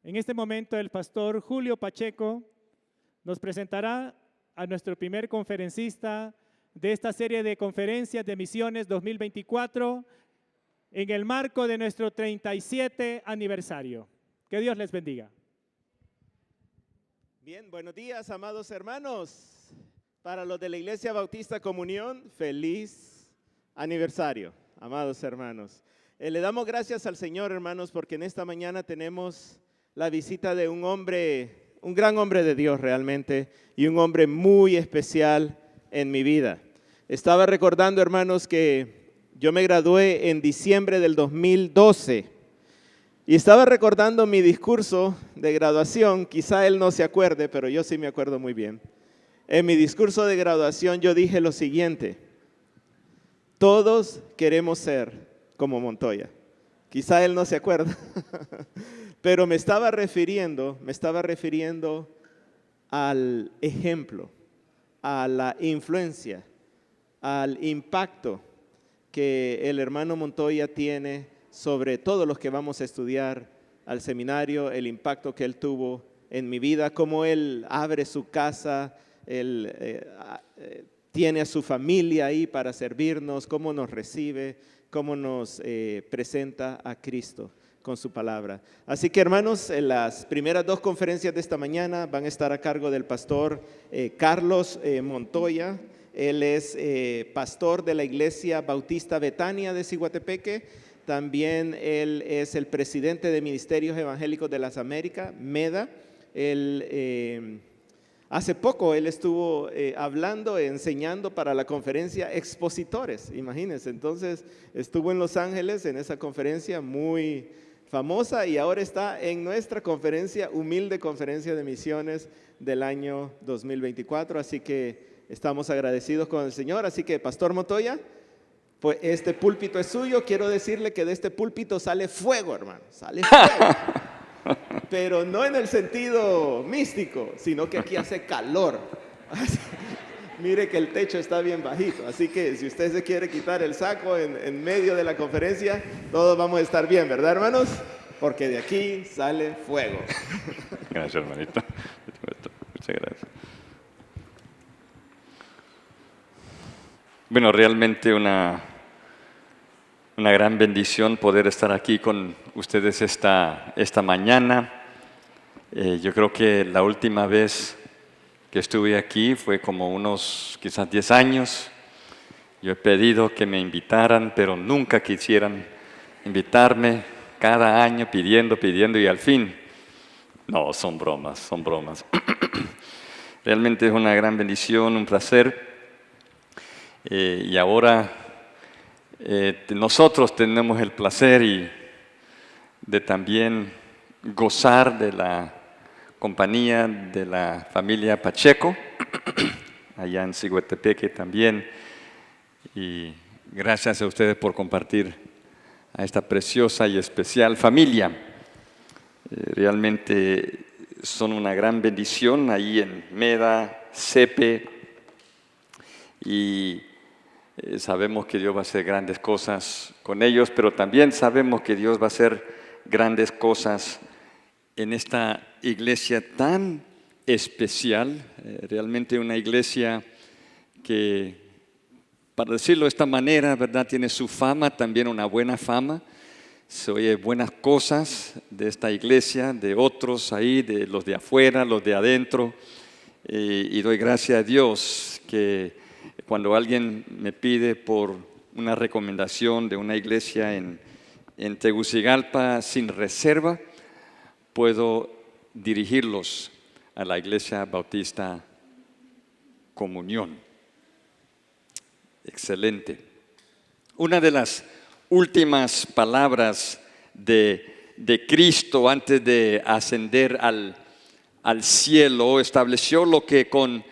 En este momento el pastor Julio Pacheco nos presentará a nuestro primer conferencista de esta serie de conferencias de misiones 2024 en el marco de nuestro 37 aniversario. Que Dios les bendiga. Bien, buenos días, amados hermanos. Para los de la Iglesia Bautista Comunión, feliz aniversario, amados hermanos. Le damos gracias al Señor, hermanos, porque en esta mañana tenemos la visita de un hombre, un gran hombre de Dios realmente, y un hombre muy especial en mi vida. Estaba recordando, hermanos, que yo me gradué en diciembre del 2012 y estaba recordando mi discurso de graduación. Quizá él no se acuerde, pero yo sí me acuerdo muy bien. En mi discurso de graduación yo dije lo siguiente: todos queremos ser como Montoya. Quizá él no se acuerda, pero me estaba refiriendo al ejemplo, a la influencia, al impacto que el hermano Montoya tiene sobre todos los que vamos a estudiar al seminario, el impacto que él tuvo en mi vida, cómo él abre su casa, él tiene a su familia ahí para servirnos, cómo nos recibe, cómo nos presenta a Cristo con su palabra. Así que, hermanos, las primeras dos conferencias de esta mañana van a estar a cargo del pastor Carlos Montoya. Él es pastor de la Iglesia Bautista Betania de Ciguatepeque. También él es el presidente de Ministerios Evangélicos de las Américas, MEDA. Hace poco él estuvo hablando, enseñando para la conferencia Expositores, imagínense. Entonces estuvo en Los Ángeles en esa conferencia muy famosa y ahora está en nuestra conferencia, humilde conferencia de misiones del año 2024. Así que estamos agradecidos con el Señor. Así que, Pastor Montoya, pues este púlpito es suyo. Quiero decirle que de este púlpito sale fuego, hermano, sale fuego. Pero no en el sentido místico, sino que aquí hace calor. Mire que el techo está bien bajito, así que si usted se quiere quitar el saco en medio de la conferencia, todos vamos a estar bien, ¿verdad, hermanos? Porque de aquí sale fuego. Gracias, hermanito. Muchas gracias. Bueno, realmente una gran bendición poder estar aquí con ustedes esta mañana. Yo creo que la última vez que estuve aquí fue como unos quizás 10 años. Yo he pedido que me invitaran, pero nunca quisieran invitarme. Cada año pidiendo y al fin, no, son bromas. Realmente es una gran bendición, un placer. Y ahora nosotros tenemos el placer de también gozar de la compañía de la familia Pacheco, allá en Ciguatepeque también. Y gracias a ustedes por compartir a esta preciosa y especial familia. Realmente son una gran bendición ahí en MEDA, CEPE, y sabemos que Dios va a hacer grandes cosas con ellos, pero también sabemos que Dios va a hacer grandes cosas en esta iglesia tan especial, realmente una iglesia que, para decirlo de esta manera, ¿verdad?, tiene su fama, también una buena fama. Se oye buenas cosas de esta iglesia, de otros ahí, de los de afuera, los de adentro, y doy gracias a Dios que cuando alguien me pide por una recomendación de una iglesia en Tegucigalpa sin reserva, puedo dirigirlos a la Iglesia Bautista Comunión. Excelente. Una de las últimas palabras de Cristo antes de ascender al cielo estableció lo que con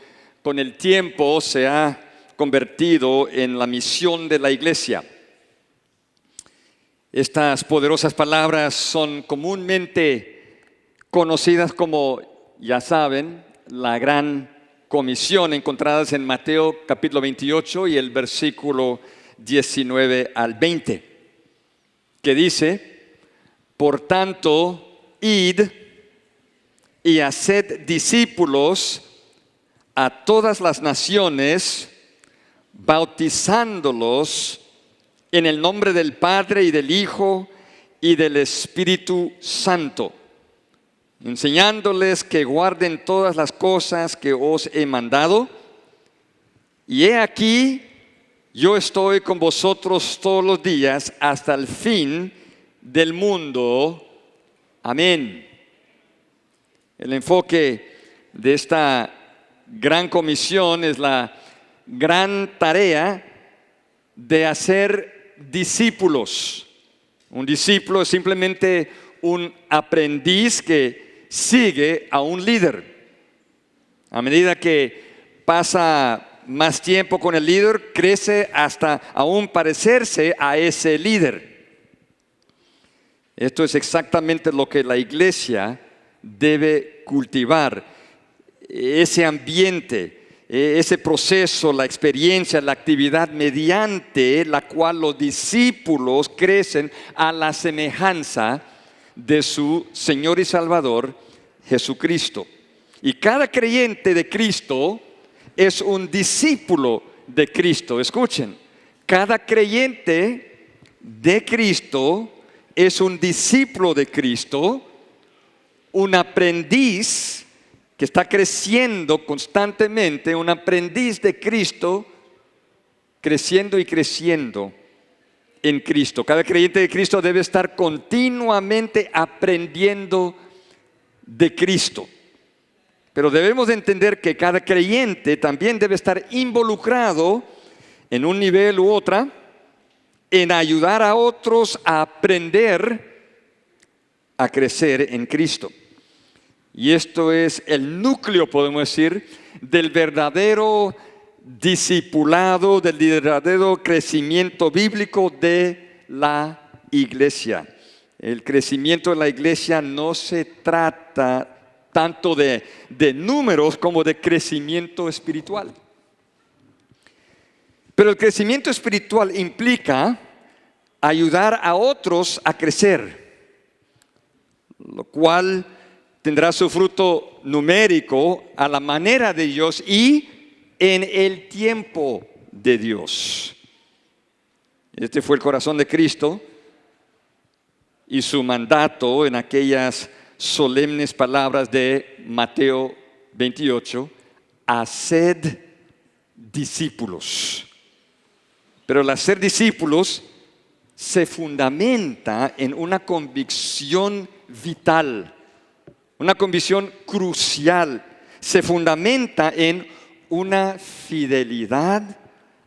el tiempo se ha convertido en la misión de la iglesia. Estas poderosas palabras son comúnmente conocidas como, ya saben, la Gran Comisión, encontradas en Mateo capítulo 28 y el versículo 19 al 20, que dice: por tanto, id y haced discípulos a todas las naciones, bautizándolos en el nombre del Padre y del Hijo y del Espíritu Santo, enseñándoles que guarden todas las cosas que os he mandado. Y he aquí, yo estoy con vosotros todos los días hasta el fin del mundo. Amén. El enfoque de esta gran comisión es la gran tarea de hacer discípulos. Un discípulo es simplemente un aprendiz que sigue a un líder. A medida que pasa más tiempo con el líder, crece hasta aún parecerse a ese líder. Esto es exactamente lo que la iglesia debe cultivar, ese ambiente, ese proceso, la experiencia, la actividad mediante la cual los discípulos crecen a la semejanza de su Señor y Salvador Jesucristo. Y cada creyente de Cristo es un discípulo de Cristo. Escuchen, cada creyente de Cristo es un discípulo de Cristo, un aprendiz que está creciendo constantemente, un aprendiz de Cristo, creciendo y creciendo en Cristo. Cada creyente de Cristo debe estar continuamente aprendiendo de Cristo. Pero debemos de entender que cada creyente también debe estar involucrado en un nivel u otra en ayudar a otros a aprender a crecer en Cristo. Y esto es el núcleo, podemos decir, del verdadero discipulado, del verdadero crecimiento bíblico de la iglesia. El crecimiento de la iglesia no se trata tanto de números como de crecimiento espiritual. Pero el crecimiento espiritual implica ayudar a otros a crecer, lo cual tendrá su fruto numérico a la manera de Dios y en el tiempo de Dios. Este fue el corazón de Cristo y su mandato en aquellas solemnes palabras de Mateo 28: haced discípulos. Pero el hacer discípulos se fundamenta en una convicción vital, una convicción crucial. Se fundamenta en una fidelidad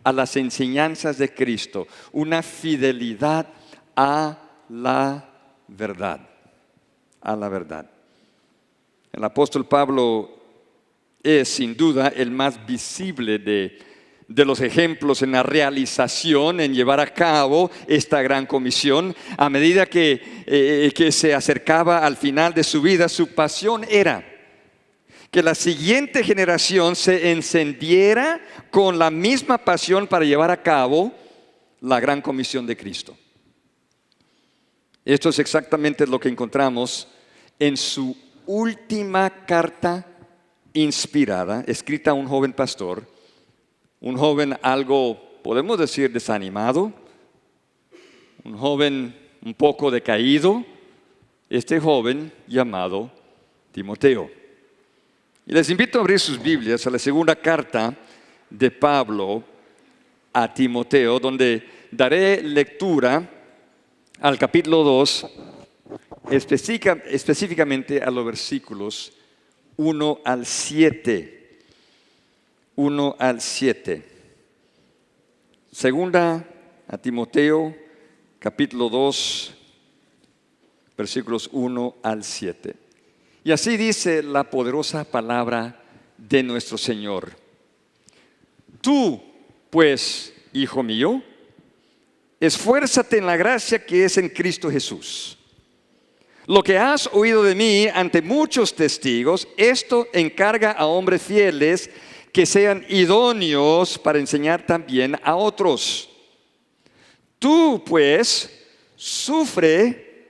a las enseñanzas de Cristo, una fidelidad a la verdad. A la verdad. El apóstol Pablo es sin duda el más visible de los ejemplos en la realización, en llevar a cabo esta gran comisión. A medida que se acercaba al final de su vida, su pasión era que la siguiente generación se encendiera con la misma pasión para llevar a cabo la gran comisión de Cristo. Esto es exactamente lo que encontramos en su última carta inspirada, escrita a un joven pastor, un joven algo, podemos decir, desanimado, un joven un poco decaído, este joven llamado Timoteo. Y les invito a abrir sus Biblias a la segunda carta de Pablo a Timoteo, donde daré lectura al capítulo 2, específicamente a los versículos 1 al 7. 1 al 7. Segunda a Timoteo, capítulo 2, versículos 1 al 7. Y así dice la poderosa palabra de nuestro Señor. Tú, pues, hijo mío, esfuérzate en la gracia que es en Cristo Jesús. Lo que has oído de mí ante muchos testigos, esto encarga a hombres fieles que sean idóneos para enseñar también a otros. Tú, pues, sufre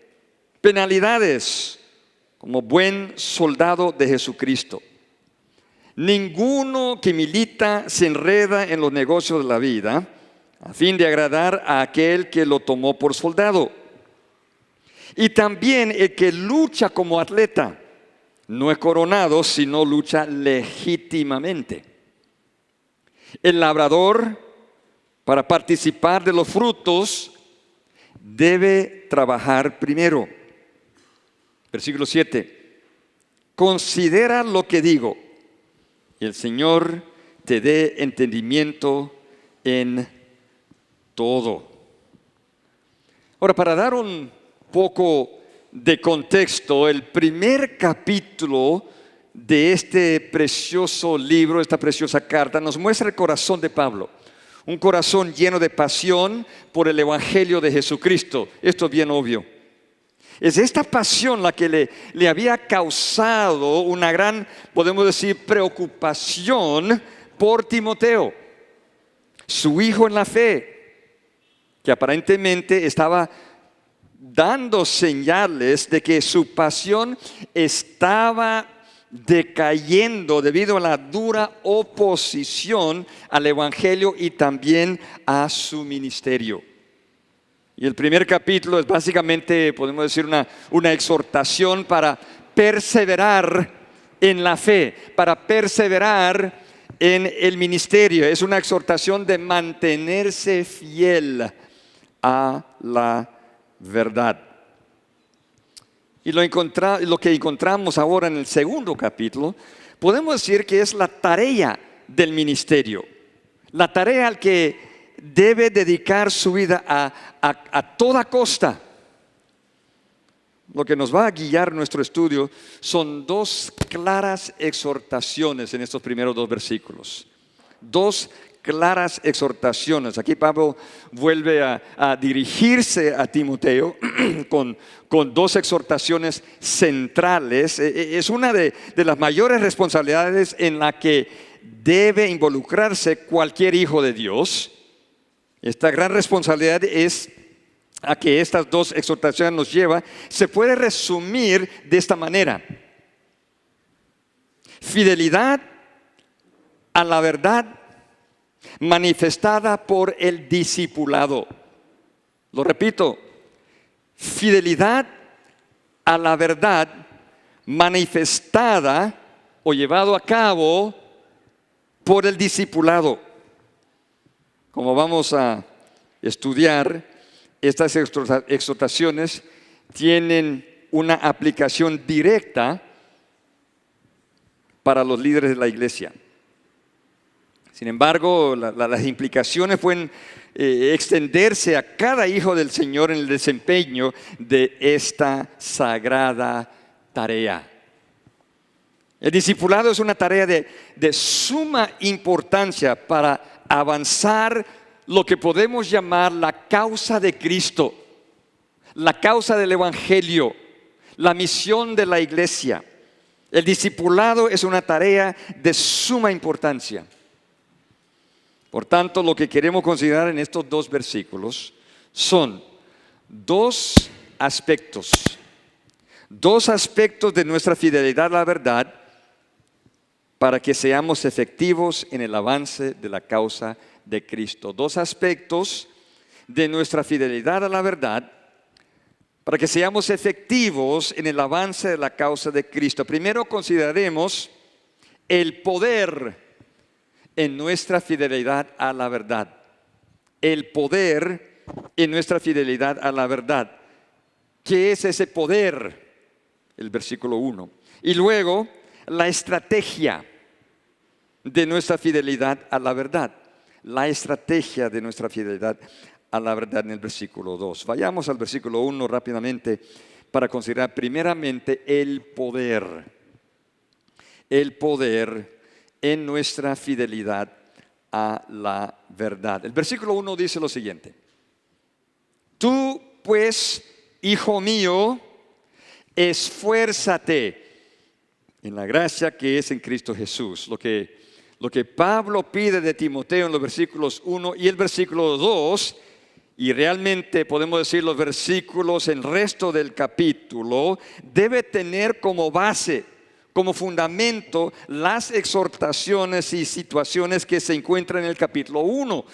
penalidades como buen soldado de Jesucristo. Ninguno que milita se enreda en los negocios de la vida a fin de agradar a aquel que lo tomó por soldado. Y también el que lucha como atleta no es coronado, sino lucha legítimamente. El labrador, para participar de los frutos, debe trabajar primero. Versículo 7. Considera lo que digo, y el Señor te dé entendimiento en todo. Ahora, para dar un poco de contexto, el primer capítulo de este precioso libro, esta preciosa carta, nos muestra el corazón de Pablo. Un corazón lleno de pasión por el Evangelio de Jesucristo. Esto es bien obvio. Es esta pasión la que le había causado una gran, podemos decir, preocupación por Timoteo, su hijo en la fe, que aparentemente estaba dando señales de que su pasión estaba decayendo debido a la dura oposición al Evangelio y también a su ministerio. Y el primer capítulo es básicamente, podemos decir, una exhortación para perseverar en la fe, para perseverar en el ministerio. Es una exhortación de mantenerse fiel a la verdad. Y lo que encontramos ahora en el segundo capítulo, podemos decir que es la tarea del ministerio, la tarea al que debe dedicar su vida a toda costa. Lo que nos va a guiar nuestro estudio son dos claras exhortaciones en estos primeros dos versículos. Dos claras exhortaciones. Aquí Pablo vuelve a dirigirse a Timoteo con dos exhortaciones centrales. Es una de las mayores responsabilidades en la que debe involucrarse cualquier hijo de Dios. Esta gran responsabilidad es a que estas dos exhortaciones nos lleva. Se puede resumir de esta manera: fidelidad a la verdad manifestada por el discipulado. Lo repito: fidelidad a la verdad manifestada o llevado a cabo por el discipulado. Como vamos a estudiar, estas exhortaciones tienen una aplicación directa para los líderes de la iglesia. Sin embargo, las implicaciones pueden extenderse a cada hijo del Señor en el desempeño de esta sagrada tarea. El discipulado es una tarea de suma importancia para avanzar lo que podemos llamar la causa de Cristo, la causa del Evangelio, la misión de la iglesia. El discipulado es una tarea de suma importancia. Por tanto, lo que queremos considerar en estos dos versículos son dos aspectos de nuestra fidelidad a la verdad para que seamos efectivos en el avance de la causa de Cristo. Dos aspectos de nuestra fidelidad a la verdad para que seamos efectivos en el avance de la causa de Cristo. Primero consideraremos el poder en nuestra fidelidad a la verdad. El poder en nuestra fidelidad a la verdad. ¿Qué es ese poder? El versículo 1. Y luego, la estrategia de nuestra fidelidad a la verdad. La estrategia de nuestra fidelidad a la verdad en el versículo 2. Vayamos al versículo 1 rápidamente para considerar primeramente el poder. El poder en nuestra fidelidad a la verdad. El versículo 1 dice lo siguiente: tú pues, hijo mío, esfuérzate en la gracia que es en Cristo Jesús. Lo que Pablo pide de Timoteo en los versículos 1 y el versículo 2 y realmente podemos decir los versículos, el resto del capítulo, debe tener como base, como fundamento, las exhortaciones y situaciones que se encuentran en el capítulo 1.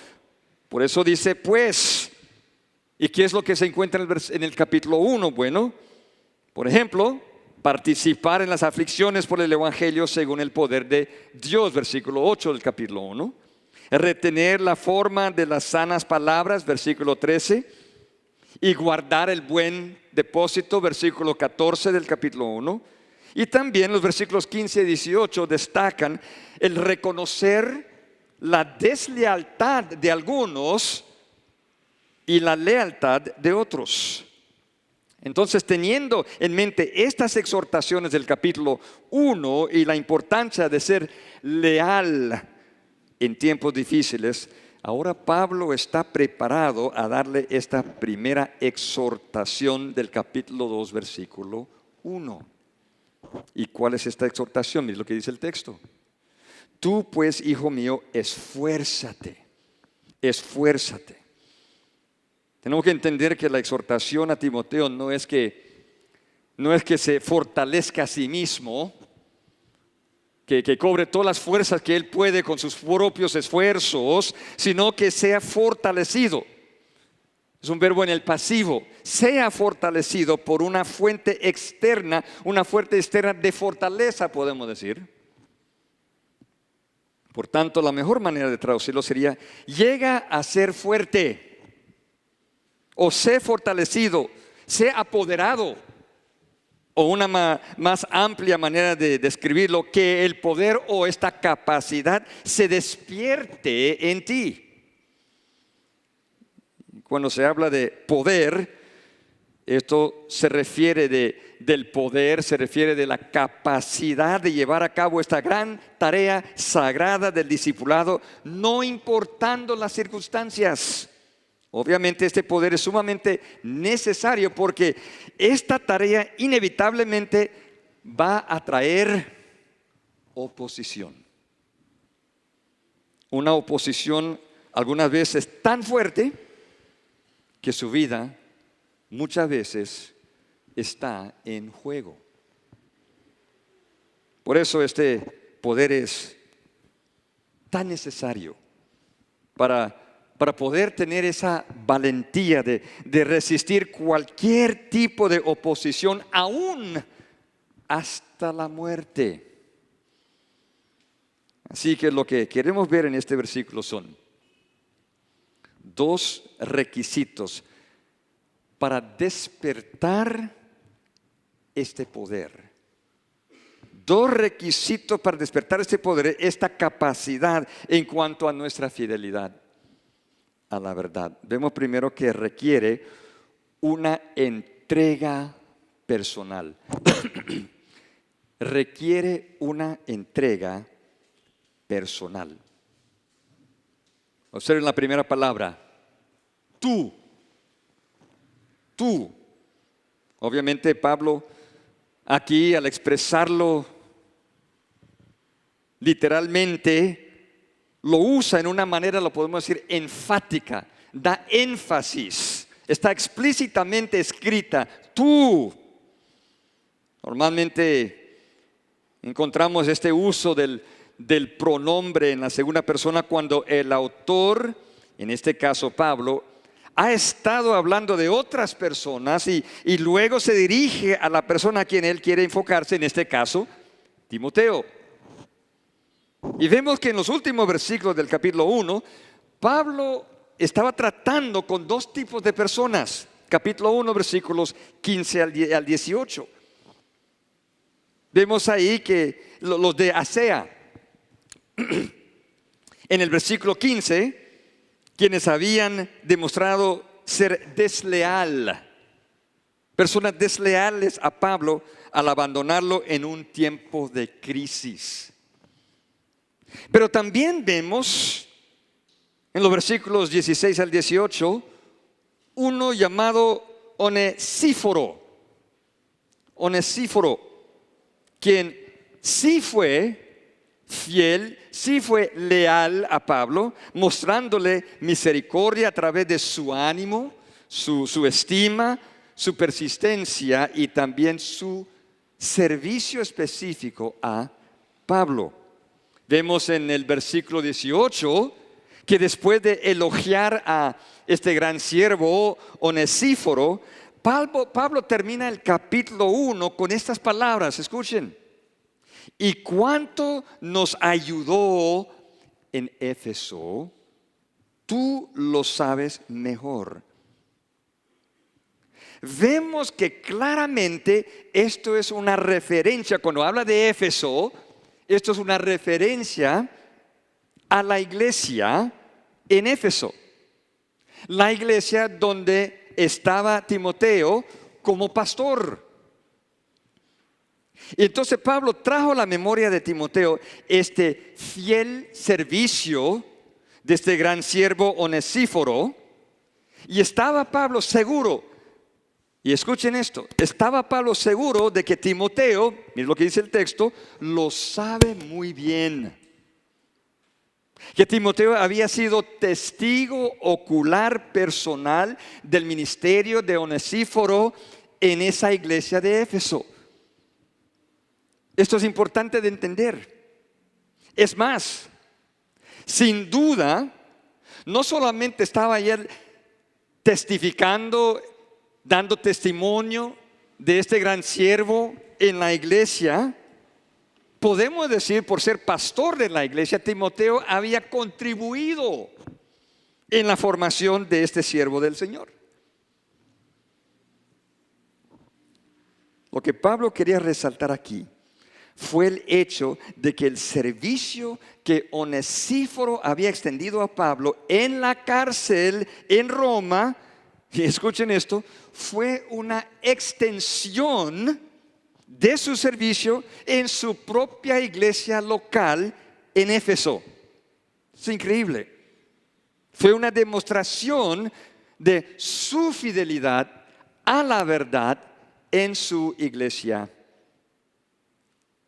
Por eso dice pues, ¿y qué es lo que se encuentra en el capítulo 1? Bueno, por ejemplo, participar en las aflicciones por el Evangelio según el poder de Dios, versículo 8 del capítulo 1. Retener la forma de las sanas palabras, versículo 13. Y guardar el buen depósito, versículo 14 del capítulo 1. Y también los versículos 15 y 18 destacan el reconocer la deslealtad de algunos y la lealtad de otros. Entonces, teniendo en mente estas exhortaciones del capítulo 1 y la importancia de ser leal en tiempos difíciles, ahora Pablo está preparado a darle esta primera exhortación del capítulo 2, versículo 1. ¿Y cuál es esta exhortación? Mira lo que dice el texto. Tú pues, hijo mío, esfuérzate, esfuérzate. Tenemos que entender que la exhortación a Timoteo no es que se fortalezca a sí mismo, que cobre todas las fuerzas que él puede con sus propios esfuerzos, sino que sea fortalecido. Es un verbo en el pasivo. Sea fortalecido por una fuente externa, una fuente externa de fortaleza, podemos decir. Por tanto, la mejor manera de traducirlo sería: llega a ser fuerte, o sé fortalecido, sé apoderado. O una más amplia manera de describirlo, que el poder o esta capacidad se despierte en ti. Cuando se habla de poder, esto se refiere del poder, se refiere de la capacidad de llevar a cabo esta gran tarea sagrada del discipulado, no importando las circunstancias. Obviamente este poder es sumamente necesario porque esta tarea inevitablemente va a traer oposición. Una oposición algunas veces tan fuerte que su vida muchas veces está en juego. Por eso este poder es tan necesario para poder tener esa valentía de resistir cualquier tipo de oposición, aún hasta la muerte. Así que lo que queremos ver en este versículo son dos requisitos para despertar este poder. Dos requisitos para despertar este poder, esta capacidad en cuanto a nuestra fidelidad a la verdad. Vemos primero que requiere una entrega personal. Requiere una entrega personal. Observen la primera palabra, tú. Tú. Obviamente Pablo aquí, al expresarlo literalmente, lo usa en una manera, lo podemos decir, enfática, da énfasis, está explícitamente escrita, tú. Normalmente encontramos este uso del pronombre en la segunda persona cuando el autor, en este caso Pablo, ha estado hablando de otras personas y luego se dirige a la persona a quien él quiere enfocarse, en este caso, Timoteo. Y vemos que en los últimos versículos del capítulo 1, Pablo estaba tratando con dos tipos de personas. Capítulo 1, versículos 15 al 18. Vemos ahí que los de Asea, en el versículo 15, quienes habían demostrado ser desleal, personas desleales a Pablo al abandonarlo en un tiempo de crisis. Pero también vemos en los versículos 16 al 18 uno llamado Onesíforo, quien sí fue fiel, sí fue leal a Pablo, mostrándole misericordia a través de su ánimo, su estima, su persistencia y también su servicio específico a Pablo. Vemos en el versículo 18 que después de elogiar a este gran siervo Onesíforo, Pablo termina el capítulo 1 con estas palabras, escuchen: y cuánto nos ayudó en Éfeso, tú lo sabes mejor. Vemos que claramente esto es una referencia, cuando habla de Éfeso, esto es una referencia a la iglesia en Éfeso. La iglesia donde estaba Timoteo como pastor. Y entonces Pablo trajo a la memoria de Timoteo este fiel servicio de este gran siervo Onesíforo. Y estaba Pablo seguro, y escuchen esto, estaba Pablo seguro de que Timoteo, miren lo que dice el texto, lo sabe muy bien. Que Timoteo había sido testigo ocular personal del ministerio de Onesíforo en esa iglesia de Éfeso. Esto es importante de entender. Es más, sin duda, no solamente estaba ayer testificando, dando testimonio de este gran siervo en la iglesia, podemos decir, por ser pastor de la iglesia, Timoteo había contribuido en la formación de este siervo del Señor. Lo que Pablo quería resaltar aquí fue el hecho de que el servicio que Onesíforo había extendido a Pablo en la cárcel en Roma, y escuchen esto, fue una extensión de su servicio en su propia iglesia local en Éfeso. Es increíble. Fue una demostración de su fidelidad a la verdad en su iglesia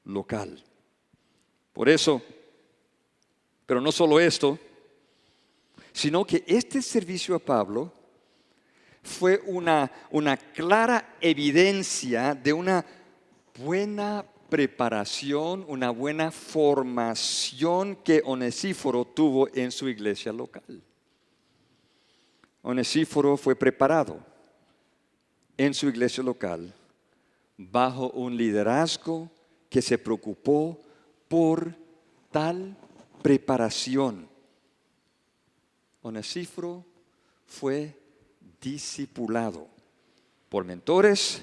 local. Por eso, pero no solo esto, sino que este servicio a Pablo fue una clara evidencia de una buena preparación, una buena formación que Onesíforo tuvo en su iglesia local. Onesíforo fue preparado en su iglesia local bajo un liderazgo que se preocupó por tal preparación. Onesíforo fue discipulado por mentores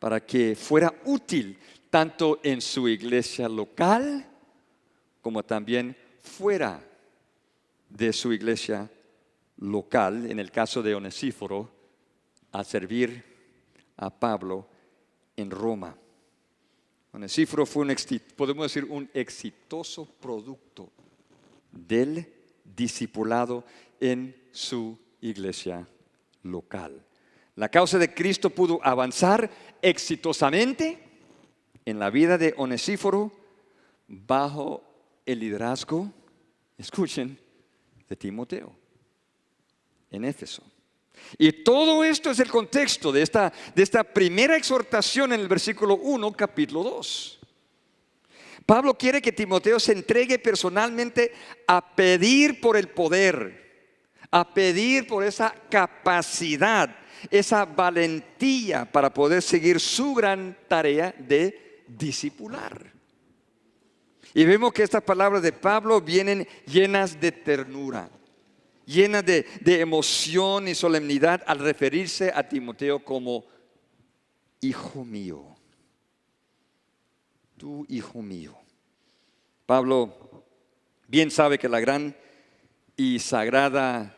para que fuera útil tanto en su iglesia local como también fuera de su iglesia local, en el caso de Onesíforo, a servir a Pablo en Roma. Onesíforo fue podemos decir, un exitoso producto del discipulado en su iglesia local. La causa de Cristo pudo avanzar exitosamente en la vida de Onesíforo bajo el liderazgo, escuchen, de Timoteo en Éfeso. Y todo esto es el contexto de esta primera exhortación en el versículo 1, capítulo 2. Pablo quiere que Timoteo se entregue personalmente a pedir por el poder, a pedir por esa capacidad, esa valentía para poder seguir su gran tarea de discipular. Y vemos que estas palabras de Pablo vienen llenas de ternura, llenas de emoción y solemnidad al referirse a Timoteo como hijo mío. Tu hijo mío. Pablo bien sabe que la gran y sagrada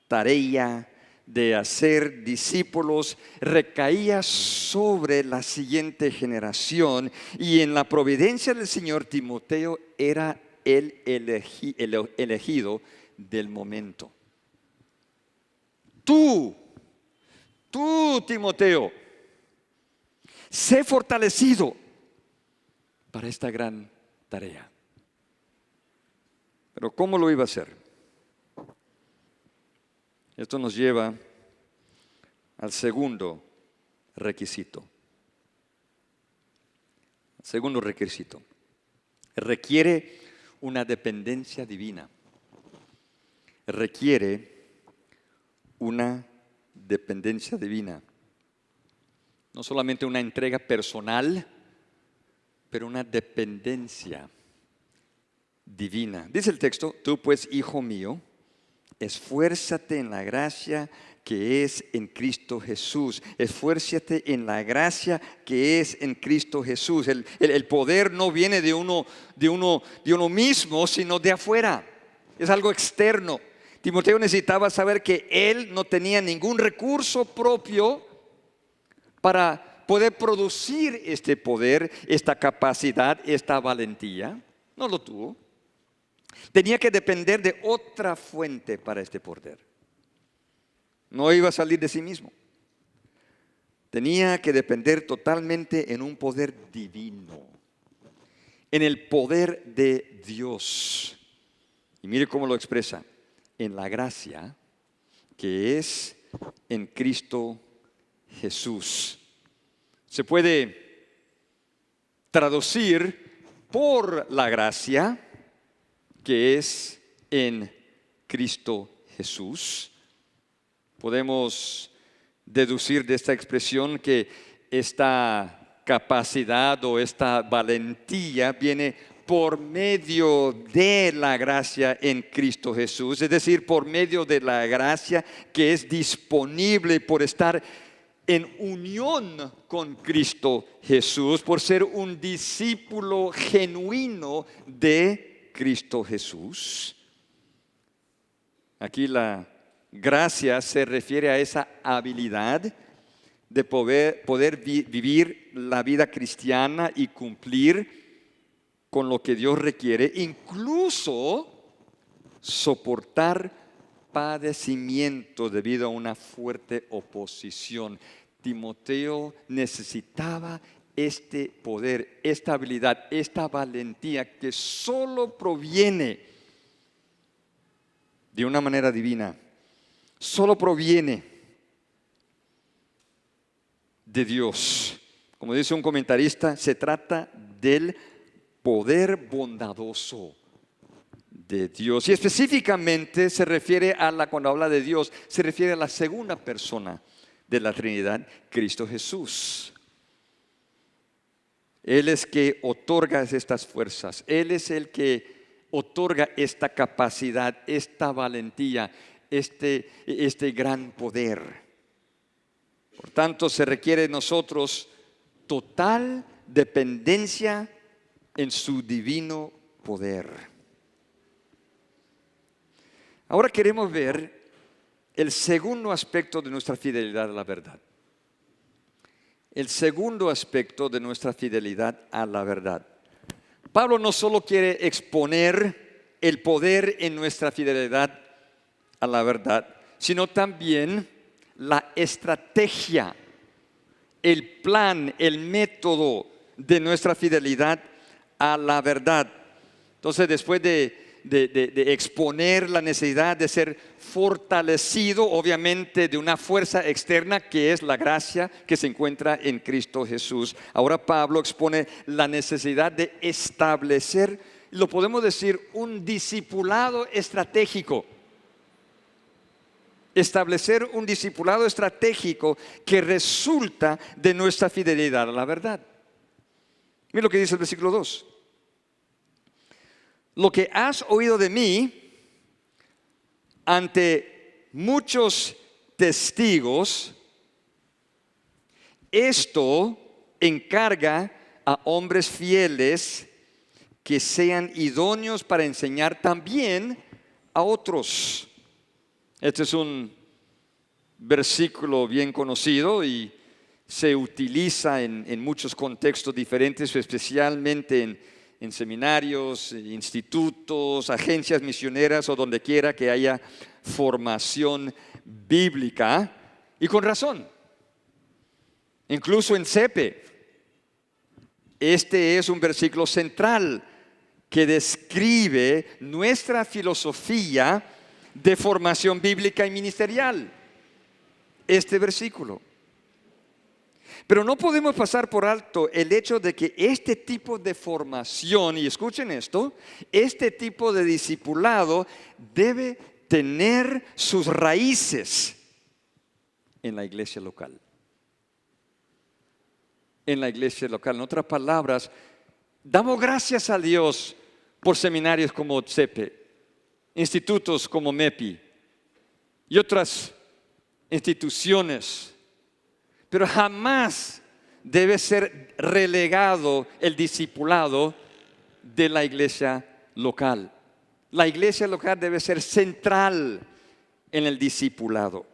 tarea de hacer discípulos recaía sobre la siguiente generación, y en la providencia del Señor Timoteo era el elegido del momento. Tú Timoteo, sé fortalecido para esta gran tarea. Pero ¿cómo lo iba a hacer? Esto nos lleva al segundo requisito. Segundo requisito. Requiere una dependencia divina. Requiere una dependencia divina. No solamente una entrega personal, pero una dependencia divina. Dice el texto: tú pues, hijo mío, esfuérzate en la gracia que es en Cristo Jesús. Esfuérzate en la gracia que es en Cristo Jesús. El poder no viene de uno mismo, sino de afuera. Es algo externo. Timoteo necesitaba saber que él no tenía ningún recurso propio para poder producir este poder, esta capacidad, esta valentía. No lo tuvo. Tenía que depender de otra fuente para este poder. No iba a salir de sí mismo. Tenía que depender totalmente en un poder divino, en el poder de Dios. Y mire cómo lo expresa: en la gracia que es en Cristo Jesús. Se puede traducir por la gracia que es en Cristo Jesús. Podemos deducir de esta expresión que esta capacidad o esta valentía viene por medio de la gracia en Cristo Jesús, es decir, por medio de la gracia que es disponible por estar en unión con Cristo Jesús, por ser un discípulo genuino de Cristo Jesús. Aquí la gracia se refiere a esa habilidad de poder vivir la vida cristiana y cumplir con lo que Dios requiere, incluso soportar padecimiento debido a una fuerte oposición. Timoteo necesitaba este poder, esta habilidad, esta valentía que solo proviene de una manera divina. Solo proviene de Dios. Como dice un comentarista, se trata del poder bondadoso de Dios. Y específicamente se refiere cuando habla de Dios, se refiere a la segunda persona de la Trinidad, Cristo Jesús. Él es que otorga estas fuerzas. Él es el que otorga esta capacidad, esta valentía, este gran poder. Por tanto, se requiere de nosotros total dependencia en su divino poder. Ahora queremos ver el segundo aspecto de nuestra fidelidad a la verdad. El segundo aspecto de nuestra fidelidad a la verdad. Pablo no solo quiere exponer el poder en nuestra fidelidad a la verdad, sino también la estrategia, el plan, el método de nuestra fidelidad a la verdad. Entonces, después de exponer la necesidad de ser fortalecido, obviamente, de una fuerza externa que es la gracia que se encuentra en Cristo Jesús, ahora Pablo expone la necesidad de establecer, lo podemos decir, un discipulado estratégico. Establecer un discipulado estratégico que resulta de nuestra fidelidad a la verdad. Mira lo que dice el versículo 2. Lo que has oído de mí ante muchos testigos, esto encarga a hombres fieles que sean idóneos para enseñar también a otros. Este es un versículo bien conocido y se utiliza en muchos contextos diferentes, especialmente en seminarios, institutos, agencias misioneras o donde quiera que haya formación bíblica, y con razón. Incluso en CEPE, este es un versículo central que describe nuestra filosofía de formación bíblica y ministerial. Este versículo. Pero no podemos pasar por alto el hecho de que este tipo de formación, y escuchen esto, este tipo de discipulado debe tener sus raíces en la iglesia local. En la iglesia local. En otras palabras, damos gracias a Dios por seminarios como CEPE, institutos como MEPI y otras instituciones, pero jamás debe ser relegado el discipulado de la iglesia local. La iglesia local debe ser central en el discipulado.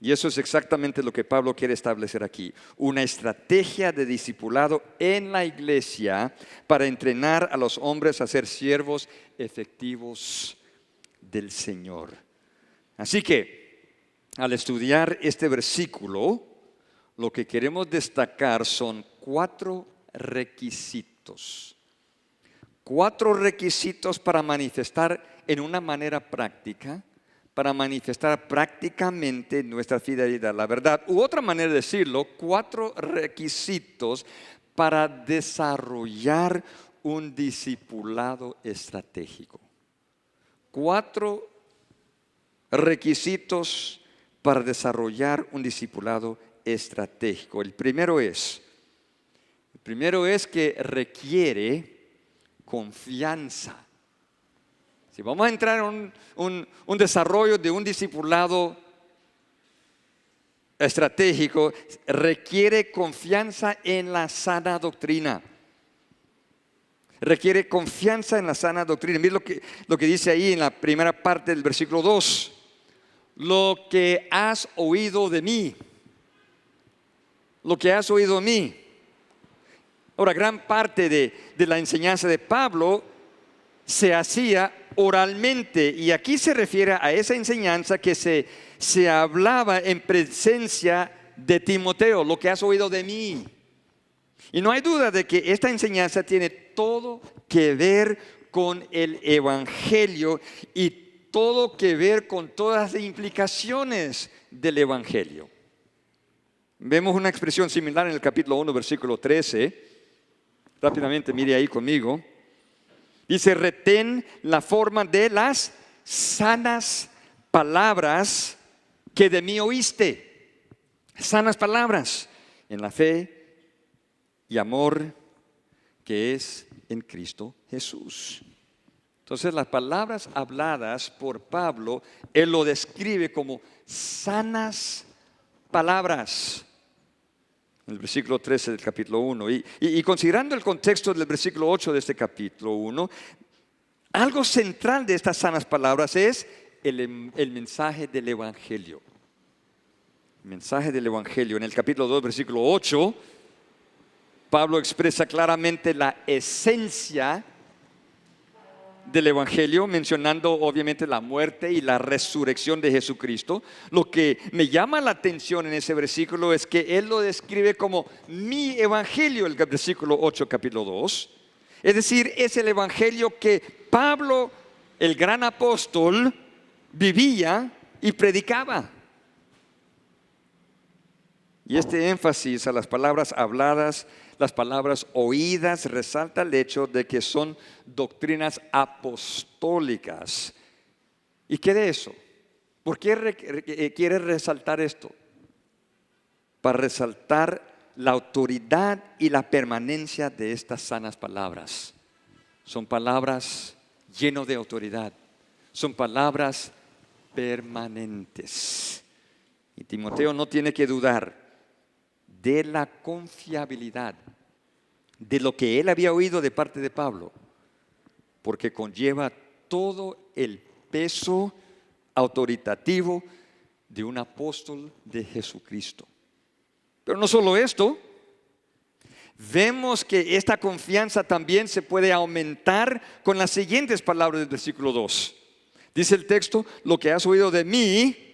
Y eso es exactamente lo que Pablo quiere establecer aquí. Una estrategia de discipulado en la iglesia para entrenar a los hombres a ser siervos efectivos del Señor. Así que, al estudiar este versículo, lo que queremos destacar son 4 requisitos. 4 requisitos para manifestar en una manera práctica, para manifestar prácticamente nuestra fidelidad, la verdad. U otra manera de decirlo, 4 requisitos para desarrollar un discipulado estratégico. 4 requisitos para desarrollar un discipulado estratégico. El primero es que requiere confianza. Si vamos a entrar en un desarrollo de un discipulado estratégico, requiere confianza en la sana doctrina. Requiere confianza en la sana doctrina. Mira lo que dice ahí en la primera parte del versículo 2. Lo que has oído de mí. Lo que has oído de mí. Ahora, gran parte de la enseñanza de Pablo se hacía oralmente, y aquí se refiere a esa enseñanza que se hablaba en presencia de Timoteo, lo que has oído de mí. Y no hay duda de que esta enseñanza tiene todo que ver con el Evangelio y todo que ver con todas las implicaciones del Evangelio. Vemos una expresión similar en el capítulo 1, versículo 13. Rápidamente, mire ahí conmigo. Dice, retén la forma de las sanas palabras que de mí oíste. Sanas palabras en la fe y amor que es en Cristo Jesús. Entonces, las palabras habladas por Pablo, él lo describe como sanas palabras. En el versículo 13 del capítulo 1. Y considerando el contexto del versículo 8 de este capítulo 1, algo central de estas sanas palabras es el mensaje del Evangelio. El mensaje del Evangelio. En el capítulo 2, versículo 8, Pablo expresa claramente la esencia del Evangelio, mencionando obviamente la muerte y la resurrección de Jesucristo. Lo que me llama la atención en ese versículo es que él lo describe como mi Evangelio, el versículo 8, capítulo 2. Es decir, es el Evangelio que Pablo, el gran apóstol, vivía y predicaba. Y este énfasis a las palabras habladas, las palabras oídas, resalta el hecho de que son doctrinas apostólicas. ¿Y qué de eso? ¿Por qué quiere resaltar esto? Para resaltar la autoridad y la permanencia de estas sanas palabras. Son palabras llenas de autoridad. Son palabras permanentes. Y Timoteo no tiene que dudar de la confiabilidad de lo que él había oído de parte de Pablo, porque conlleva todo el peso autoritativo de un apóstol de Jesucristo. Pero no solo esto, vemos que esta confianza también se puede aumentar con las siguientes palabras del versículo 2. Dice el texto, lo que has oído de mí.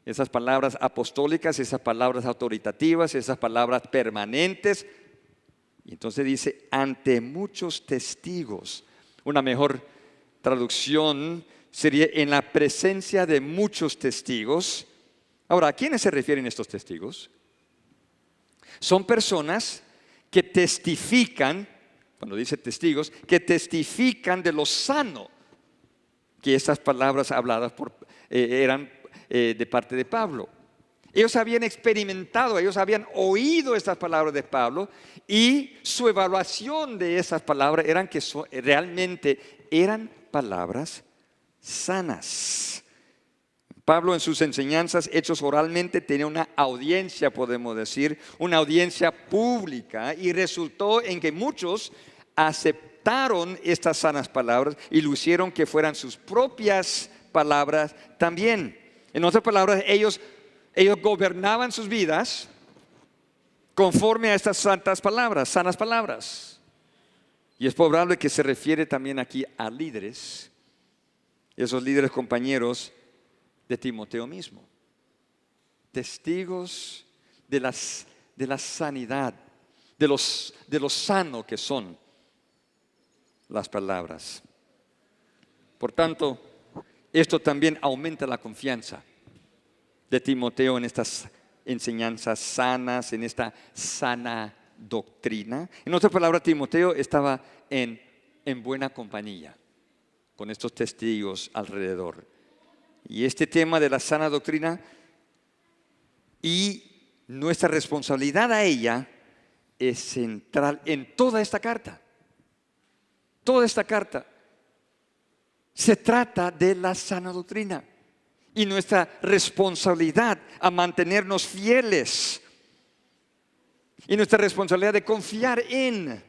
Esas palabras apostólicas, esas palabras autoritativas, esas palabras permanentes, Y entonces dice, ante muchos testigos. Una mejor traducción sería en la presencia de muchos testigos. Ahora, ¿a quiénes se refieren estos testigos? Son personas que testifican, cuando dice testigos, que testifican de lo sano que estas palabras habladas eran de parte de Pablo. Ellos habían experimentado, ellos habían oído estas palabras de Pablo y su evaluación de esas palabras eran que realmente eran palabras sanas. Pablo en sus enseñanzas hechos oralmente tenía una audiencia, podemos decir, una audiencia pública, y resultó en que muchos aceptaron estas sanas palabras y lo hicieron que fueran sus propias palabras también. En otras palabras, ellos gobernaban sus vidas conforme a estas santas palabras, sanas palabras. Y es probable que se refiere también aquí a líderes, esos líderes compañeros de Timoteo mismo, testigos de la sanidad, de lo sano que son las palabras. Por tanto, esto también aumenta la confianza de Timoteo en estas enseñanzas sanas, en esta sana doctrina. En otras palabras, Timoteo estaba en buena compañía con estos testigos alrededor. Y este tema de la sana doctrina y nuestra responsabilidad a ella es central en toda esta carta. Toda esta carta se trata de la sana doctrina y nuestra responsabilidad a mantenernos fieles y nuestra responsabilidad de confiar en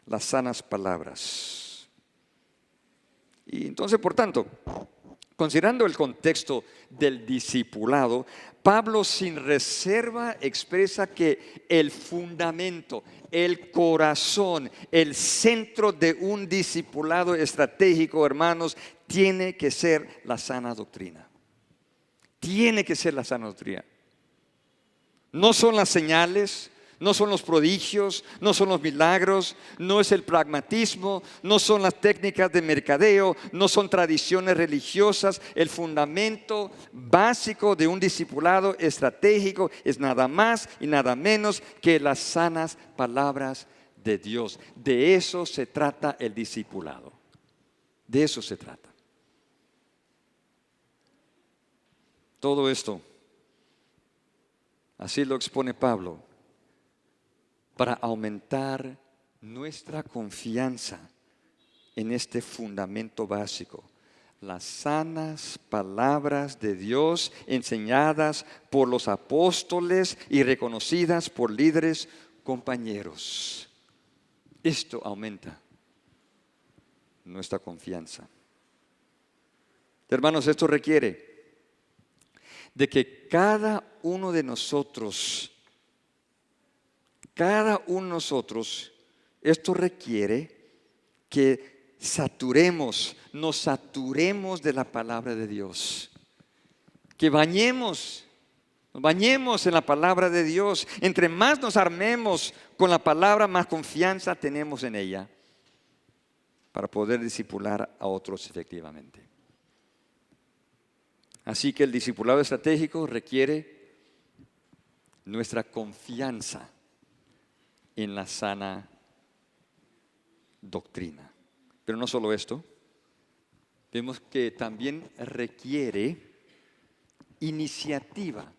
las sanas palabras. Y entonces, por tanto, considerando el contexto del discipulado, Pablo sin reserva expresa que el fundamento, el corazón, el centro de un discipulado estratégico, hermanos, tiene que ser la sana doctrina. Tiene que ser la sana doctrina. No son las señales, no son los prodigios, no son los milagros, no es el pragmatismo, no son las técnicas de mercadeo, no son tradiciones religiosas. El fundamento básico de un discipulado estratégico es nada más y nada menos que las sanas palabras de Dios. De eso se trata el discipulado. De eso se trata. Todo esto, así lo expone Pablo, para aumentar nuestra confianza en este fundamento básico. Las sanas palabras de Dios enseñadas por los apóstoles y reconocidas por líderes compañeros. Esto aumenta nuestra confianza. Hermanos, esto requiere de que cada uno de nosotros, esto requiere que nos saturemos de la palabra de Dios, que nos bañemos en la palabra de Dios. Entre más nos armemos con la palabra, más confianza tenemos en ella para poder discipular a otros efectivamente. Así que el discipulado estratégico requiere nuestra confianza en la sana doctrina. Pero no solo esto, vemos que también requiere iniciativa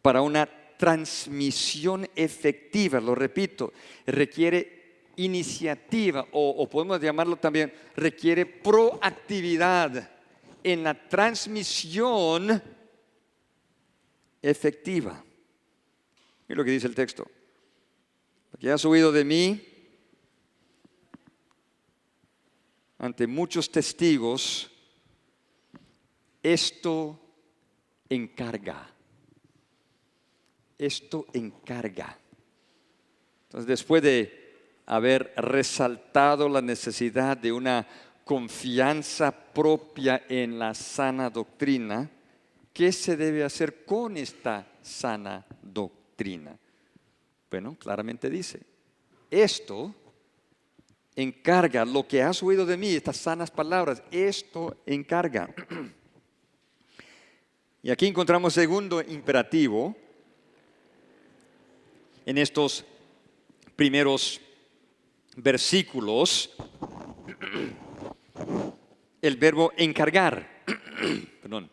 para una transmisión efectiva. Lo repito, requiere iniciativa o podemos llamarlo también, requiere proactividad en la transmisión efectiva. Mira lo que dice el texto. Lo que has oído de mí ante muchos testigos, esto encarga. Esto encarga. Entonces, después de haber resaltado la necesidad de una confianza propia en la sana doctrina, ¿qué se debe hacer con esta sana doctrina? Bueno, claramente dice, esto encarga lo que has oído de mí, estas sanas palabras, esto encarga. Y aquí encontramos segundo imperativo en estos primeros versículos, el verbo encargar. Perdón.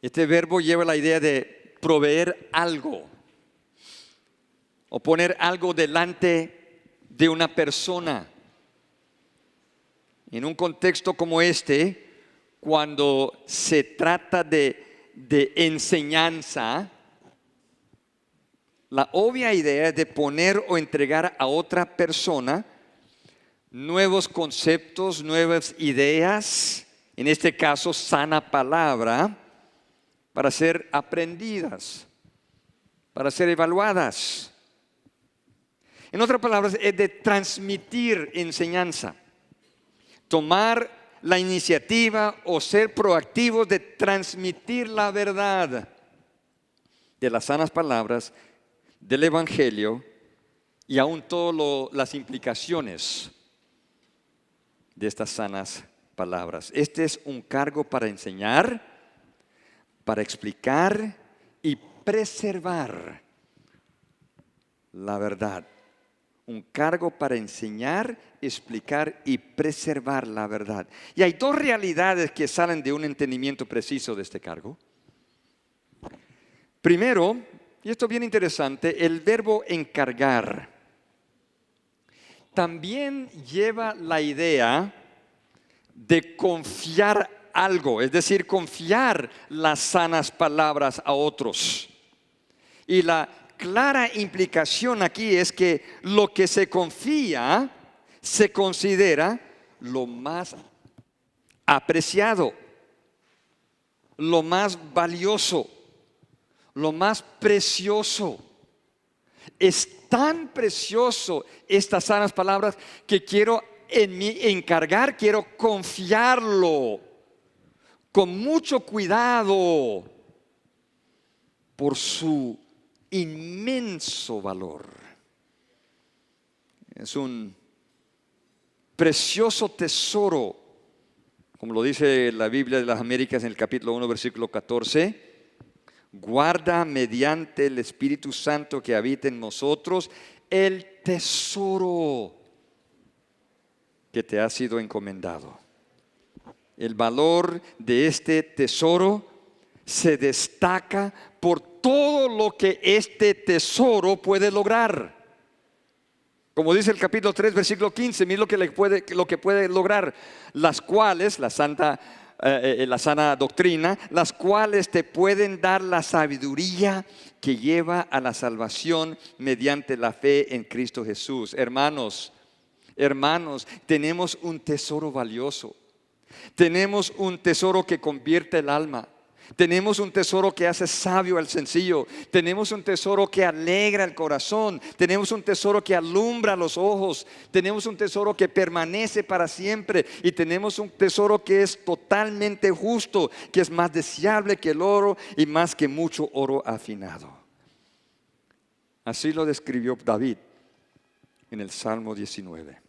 Este verbo lleva la idea de proveer algo o poner algo delante de una persona. En un contexto como este, cuando se trata de enseñanza, la obvia idea es de poner o entregar a otra persona nuevos conceptos, nuevas ideas, en este caso sana palabra, para ser aprendidas, para ser evaluadas. En otras palabras, es de transmitir enseñanza, tomar la iniciativa o ser proactivos de transmitir la verdad de las sanas palabras del Evangelio y aún todas las implicaciones de estas sanas palabras. Este es un cargo para enseñar, para explicar y preservar la verdad. Un cargo para enseñar, explicar y preservar la verdad. Y hay dos realidades que salen de un entendimiento preciso de este cargo. Primero, y esto es bien interesante, el verbo encargar también lleva la idea de confiar algo, es decir, confiar las sanas palabras a otros. Y la clara implicación aquí es que lo que se confía se considera lo más apreciado, lo más valioso, lo más precioso. Es tan precioso estas sanas palabras que quiero en mí encargar, quiero confiarlo con mucho cuidado por su inmenso valor. Es un precioso tesoro, como lo dice la Biblia de las Américas en el capítulo 1, versículo 14. Guarda mediante el Espíritu Santo que habita en nosotros el tesoro que te ha sido encomendado. El valor de este tesoro se destaca por todo lo que este tesoro puede lograr. Como dice el capítulo 3, versículo 15, mira lo que puede lograr, las cuales, la sana doctrina, las cuales te pueden dar la sabiduría que lleva a la salvación mediante la fe en Cristo Jesús. Hermanos, tenemos un tesoro valioso. Tenemos un tesoro que convierte el alma. Tenemos un tesoro que hace sabio al sencillo. Tenemos un tesoro que alegra el corazón. Tenemos un tesoro que alumbra los ojos. Tenemos un tesoro que permanece para siempre. Y tenemos un tesoro que es totalmente justo, que es más deseable que el oro y más que mucho oro afinado. Así lo describió David en el Salmo 19.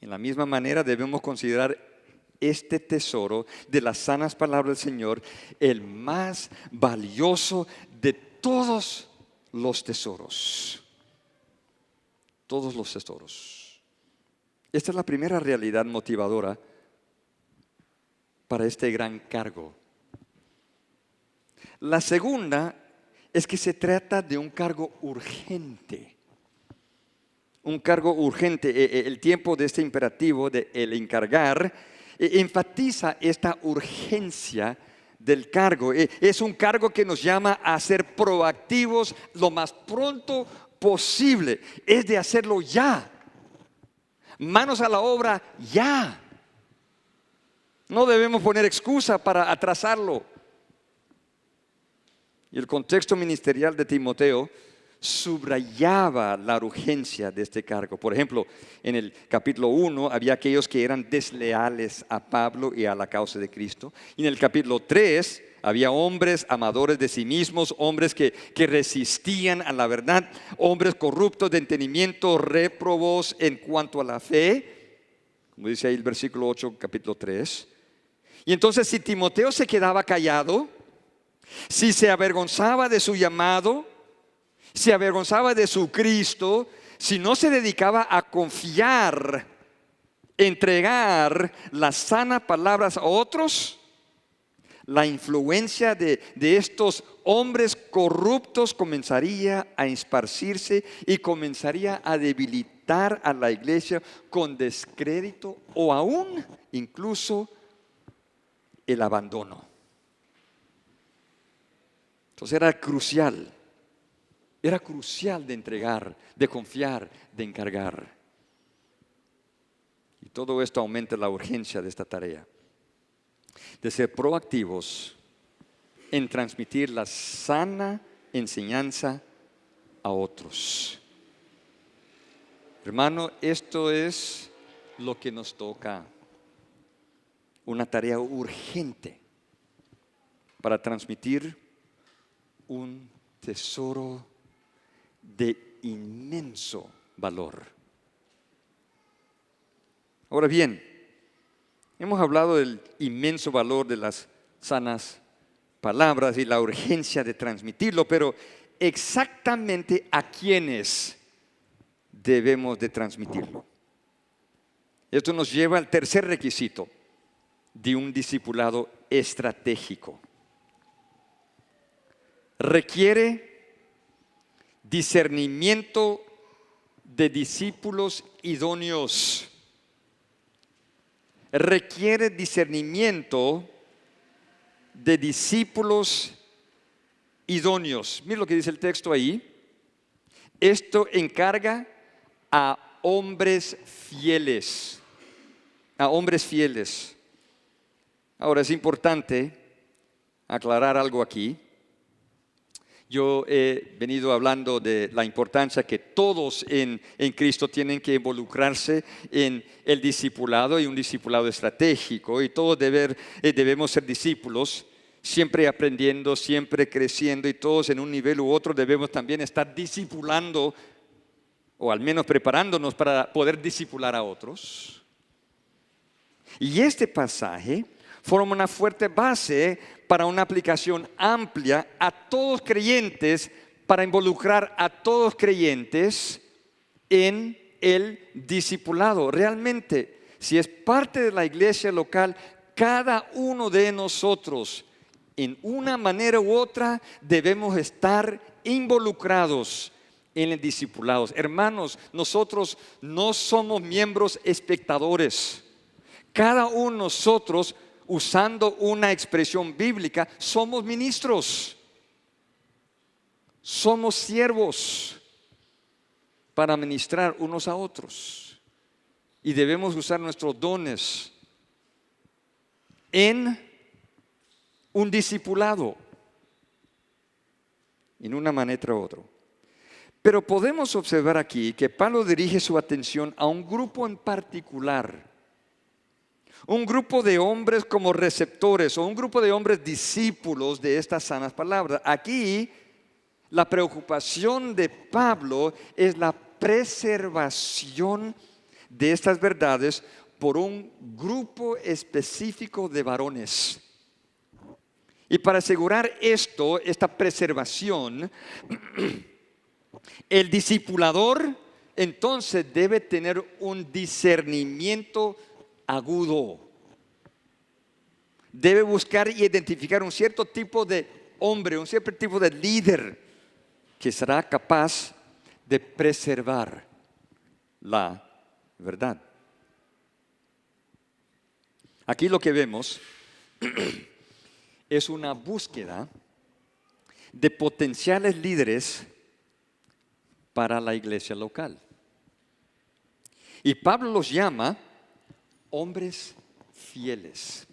En la misma manera debemos considerar este tesoro de las sanas palabras del Señor el más valioso de todos los tesoros. Todos los tesoros. Esta es la primera realidad motivadora para este gran cargo. La segunda es que se trata de un cargo urgente. Un cargo urgente. El tiempo de este imperativo de el encargar enfatiza esta urgencia del cargo. Es un cargo que nos llama a ser proactivos lo más pronto posible. Es de hacerlo ya. Manos a la obra ya. No debemos poner excusa para atrasarlo. Y el contexto ministerial de Timoteo subrayaba la urgencia de este cargo. Por ejemplo, en el capítulo 1 había aquellos que eran desleales a Pablo y a la causa de Cristo. Y en el capítulo 3 había hombres amadores de sí mismos, hombres que resistían a la verdad, hombres corruptos de entendimiento, réprobos en cuanto a la fe, como dice ahí el versículo 8, capítulo 3. Y entonces si Timoteo se quedaba callado, si se avergonzaba de su llamado, se avergonzaba de su Cristo, si no se dedicaba a confiar, entregar las sanas palabras a otros, la influencia de estos hombres corruptos comenzaría a esparcirse y comenzaría a debilitar a la iglesia con descrédito o aún incluso el abandono. Entonces era crucial de entregar, de confiar, de encargar. Y todo esto aumenta la urgencia de esta tarea, de ser proactivos en transmitir la sana enseñanza a otros. Hermano, esto es lo que nos toca, una tarea urgente para transmitir un tesoro de inmenso valor. Ahora bien, hemos hablado del inmenso valor de las sanas palabras y la urgencia de transmitirlo, pero exactamente a quiénes debemos de transmitirlo. Esto nos lleva al tercer requisito de un discipulado estratégico. Requiere discernimiento de discípulos idóneos. Requiere discernimiento de discípulos idóneos. Mira lo que dice el texto ahí. Esto encarga a hombres fieles. A hombres fieles. Ahora es importante aclarar algo aquí. Yo he venido hablando de la importancia que todos en Cristo tienen que involucrarse en el discipulado y un discipulado estratégico. Y todos debemos ser discípulos, siempre aprendiendo, siempre creciendo, y todos en un nivel u otro debemos también estar discipulando, o al menos preparándonos para poder discipular a otros. Y este pasaje forma una fuerte base para una aplicación amplia a todos creyentes, para involucrar a todos creyentes en el discipulado. Realmente, si es parte de la iglesia local, cada uno de nosotros, en una manera u otra, debemos estar involucrados en el discipulado. Hermanos, nosotros no somos miembros espectadores. Cada uno de nosotros, usando una expresión bíblica, somos ministros, somos siervos para ministrar unos a otros, y debemos usar nuestros dones en un discipulado, en una manera u otra. Pero podemos observar aquí que Pablo dirige su atención a un grupo en particular, un grupo de hombres como receptores, o un grupo de hombres discípulos de estas sanas palabras. Aquí la preocupación de Pablo es la preservación de estas verdades por un grupo específico de varones. Y para asegurar esta preservación, el discipulador entonces debe tener un discernimiento agudo. Debe buscar y identificar un cierto tipo de hombre, un cierto tipo de líder que será capaz de preservar la verdad. Aquí lo que vemos es una búsqueda de potenciales líderes para la iglesia local. Y Pablo los llama hombres fieles.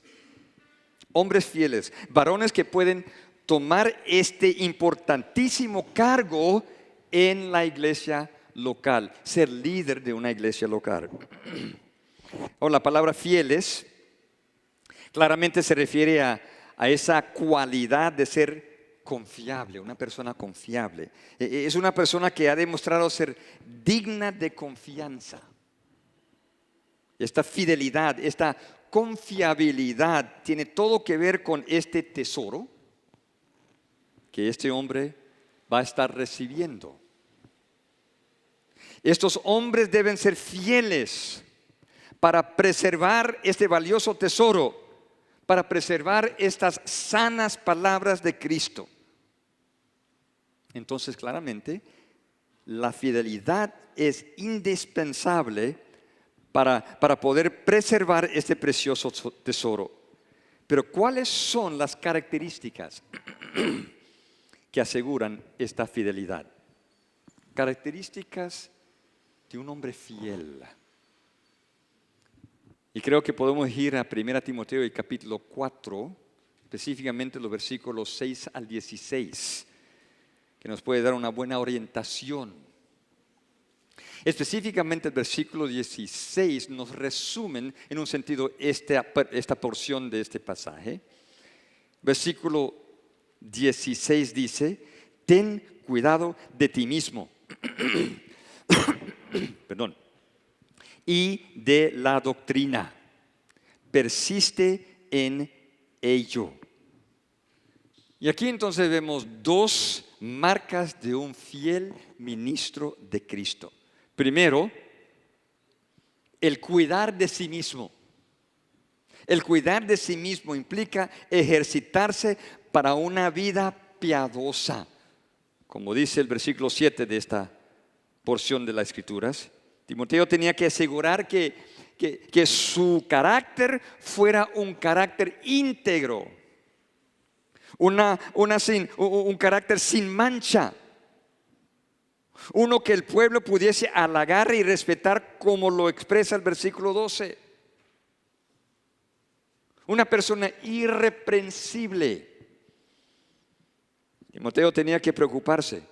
Hombres fieles, varones que pueden tomar este importantísimo cargo en la iglesia local, ser líder de una iglesia local. O la palabra fieles claramente se refiere a esa cualidad de ser confiable, una persona confiable. Es una persona que ha demostrado ser digna de confianza. Esta fidelidad, esta confiabilidad tiene todo que ver con este tesoro que este hombre va a estar recibiendo. Estos hombres deben ser fieles para preservar este valioso tesoro, para preservar estas sanas palabras de Cristo. Entonces, claramente, la fidelidad es indispensable para poder preservar este precioso tesoro. Pero ¿cuáles son las características que aseguran esta fidelidad? Características de un hombre fiel. Y creo que podemos ir a 1 Timoteo y capítulo 4, específicamente los versículos 6 al 16, que nos puede dar una buena orientación. Específicamente el versículo 16 nos resumen en un sentido esta porción de este pasaje. Versículo 16 dice: ten cuidado de ti mismo perdón, y de la doctrina, persiste en ello. Y aquí entonces vemos dos marcas de un fiel ministro de Cristo. Primero, el cuidar de sí mismo. El cuidar de sí mismo implica ejercitarse para una vida piadosa. Como dice el versículo 7 de esta porción de las Escrituras, Timoteo tenía que asegurar que su carácter fuera un carácter íntegro, un carácter sin mancha. Uno que el pueblo pudiese halagar y respetar, como lo expresa el versículo 12. Una persona irreprensible. Timoteo tenía que preocuparse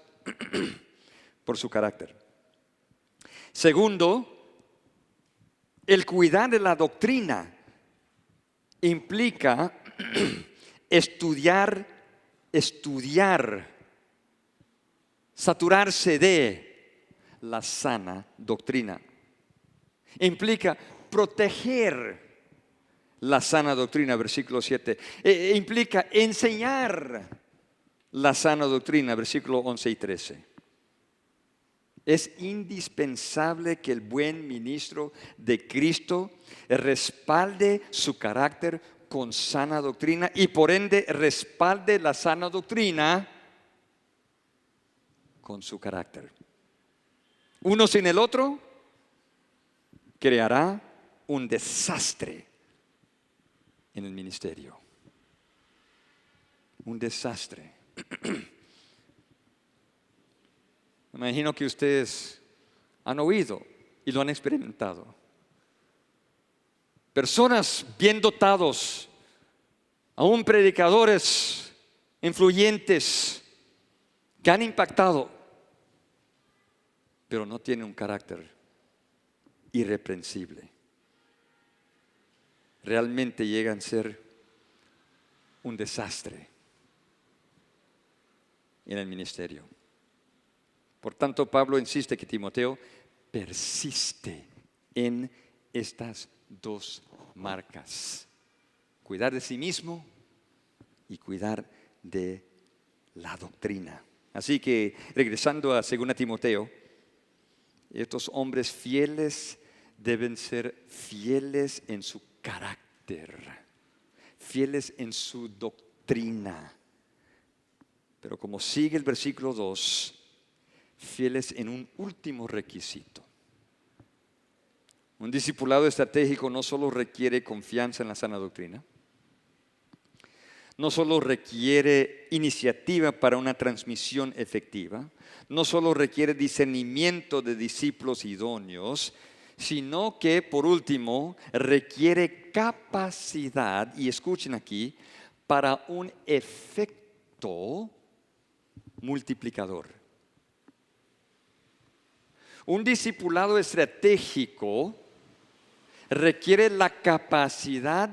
por su carácter. Segundo, el cuidar de la doctrina implica estudiar, saturarse de la sana doctrina. Implica proteger la sana doctrina, versículo 7. Implica enseñar la sana doctrina, versículo 11 y 13. Es indispensable que el buen ministro de Cristo respalde su carácter con sana doctrina y por ende respalde la sana doctrina con su carácter. Uno sin el otro creará un desastre en el ministerio. Un desastre. Me imagino que ustedes han oído y lo han experimentado. Personas bien dotados, aún predicadores influyentes que han impactado, pero no tienen un carácter irreprensible. Realmente llegan a ser un desastre en el ministerio. Por tanto, Pablo insiste que Timoteo persiste en estas dos marcas: cuidar de sí mismo y cuidar de la doctrina. Así que, regresando a 2 Timoteo, estos hombres fieles deben ser fieles en su carácter, fieles en su doctrina. Pero como sigue el versículo 2, fieles en un último requisito. Un discipulado estratégico no solo requiere confianza en la sana doctrina, no solo requiere iniciativa para una transmisión efectiva, no solo requiere discernimiento de discípulos idóneos, sino que, por último, requiere capacidad, y escuchen aquí, para un efecto multiplicador. Un discipulado estratégico requiere la capacidad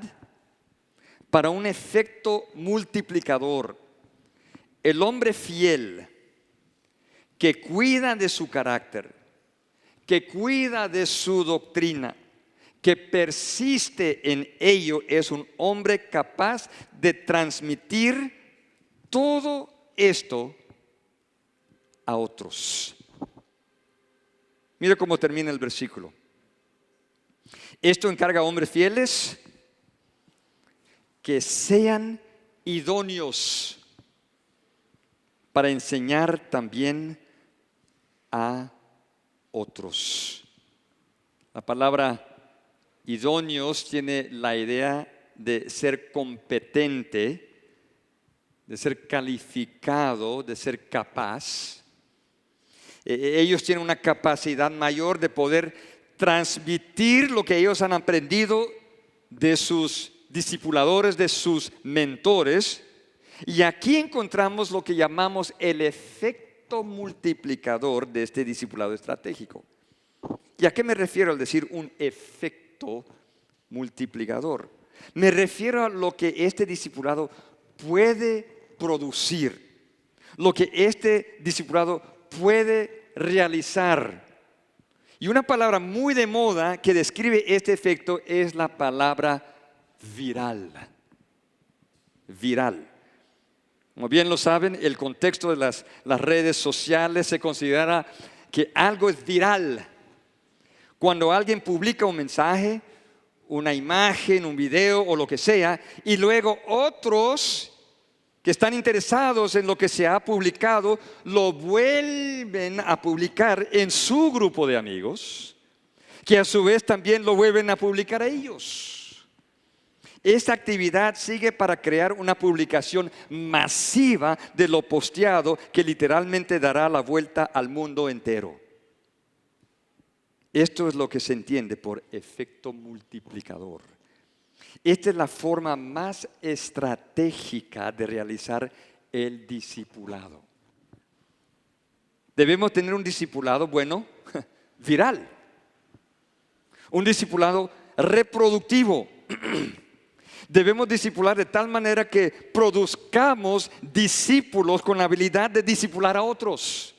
para un efecto multiplicador. El hombre fiel que cuida de su carácter, que cuida de su doctrina, que persiste en ello, es un hombre capaz de transmitir todo esto a otros. Mira cómo termina el versículo. Esto encarga a hombres fieles que sean idóneos para enseñar también a otros. La palabra idóneos tiene la idea de ser competente, de ser calificado, de ser capaz. Ellos tienen una capacidad mayor de poder transmitir lo que ellos han aprendido de sus discipuladores, de sus mentores. Y aquí encontramos lo que llamamos el efecto multiplicador de este discipulado estratégico. ¿Y a qué me refiero al decir un efecto multiplicador? Me refiero a lo que este discipulado puede producir, lo que este discipulado puede realizar. Y una palabra muy de moda que describe este efecto es la palabra viral. Viral. Como bien lo saben, el contexto de las redes sociales se considera que algo es viral cuando alguien publica un mensaje, una imagen, un video o lo que sea, y luego otros que están interesados en lo que se ha publicado lo vuelven a publicar en su grupo de amigos, que a su vez también lo vuelven a publicar a ellos. Esta actividad sigue para crear una publicación masiva de lo posteado que literalmente dará la vuelta al mundo entero. Esto es lo que se entiende por efecto multiplicador. Esta es la forma más estratégica de realizar el discipulado. Debemos tener un discipulado, bueno, viral. Un discipulado reproductivo. Debemos discipular de tal manera que produzcamos discípulos con la habilidad de discipular a otros.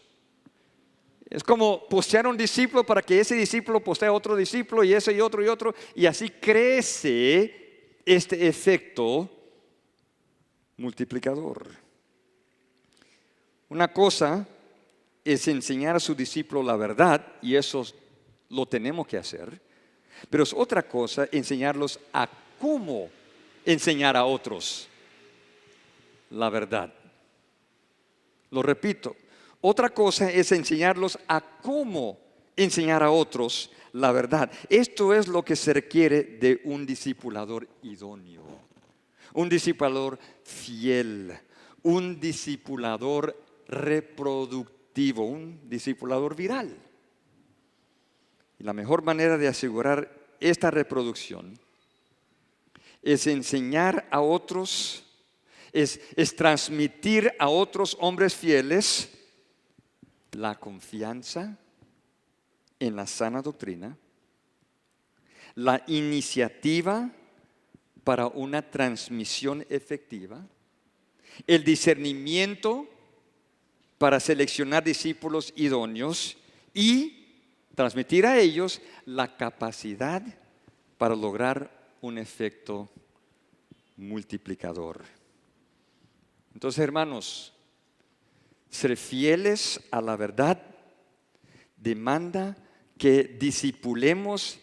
Es como postear a un discípulo para que ese discípulo postee a otro discípulo y ese y otro, y así crece este efecto multiplicador. Una cosa es enseñar a su discípulo la verdad, y eso lo tenemos que hacer, pero es otra cosa enseñarlos a cómo enseñar a otros la verdad. Lo repito, otra cosa es enseñarlos a cómo enseñar a otros la verdad. Esto es lo que se requiere de un discipulador idóneo, un discipulador fiel, un discipulador reproductivo, un discipulador viral. Y la mejor manera de asegurar esta reproducción es enseñar a otros, es transmitir a otros hombres fieles la confianza en la sana doctrina, la iniciativa para una transmisión efectiva, el discernimiento para seleccionar discípulos idóneos y transmitir a ellos la capacidad para lograr un efecto multiplicador. Entonces, hermanos, ser fieles a la verdad demanda que discipulemos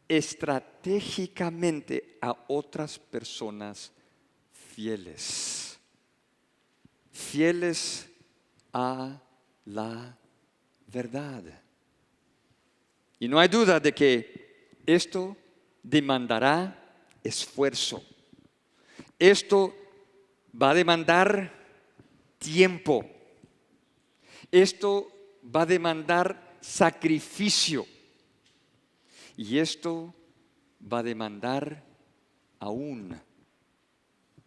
estratégicamente a otras personas fieles. Fieles a la verdad. Y no hay duda de que esto demandará esfuerzo. Esto va a demandar tiempo. Esto va a demandar sacrificio. Y esto va a demandar aún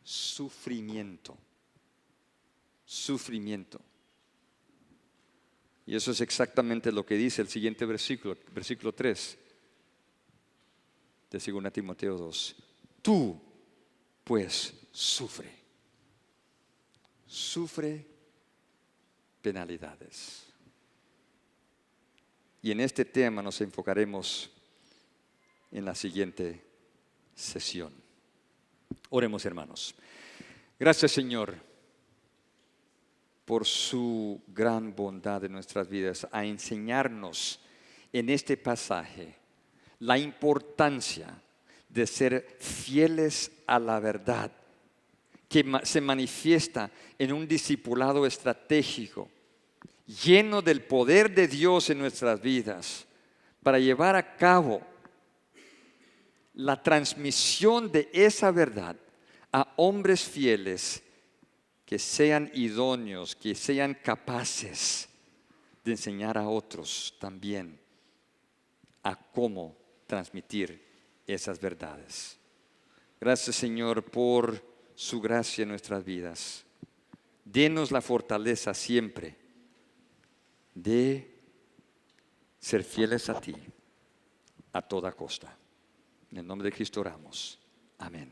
sufrimiento. Sufrimiento. Y eso es exactamente lo que dice el siguiente versículo, versículo 3 de 2 Timoteo 2. Tú, pues, sufre penalidades. Y en este tema nos enfocaremos en la siguiente sesión. Oremos, hermanos. Gracias, Señor, por su gran bondad en nuestras vidas, a enseñarnos en este pasaje la importancia de ser fieles a la verdad, que se manifiesta en un discipulado estratégico, lleno del poder de Dios en nuestras vidas, para llevar a cabo la transmisión de esa verdad a hombres fieles que sean idóneos, que sean capaces de enseñar a otros también a cómo transmitir esas verdades. Gracias, Señor, por su gracia en nuestras vidas. Denos la fortaleza siempre de ser fieles a ti a toda costa. En el nombre de Cristo oramos. Amén.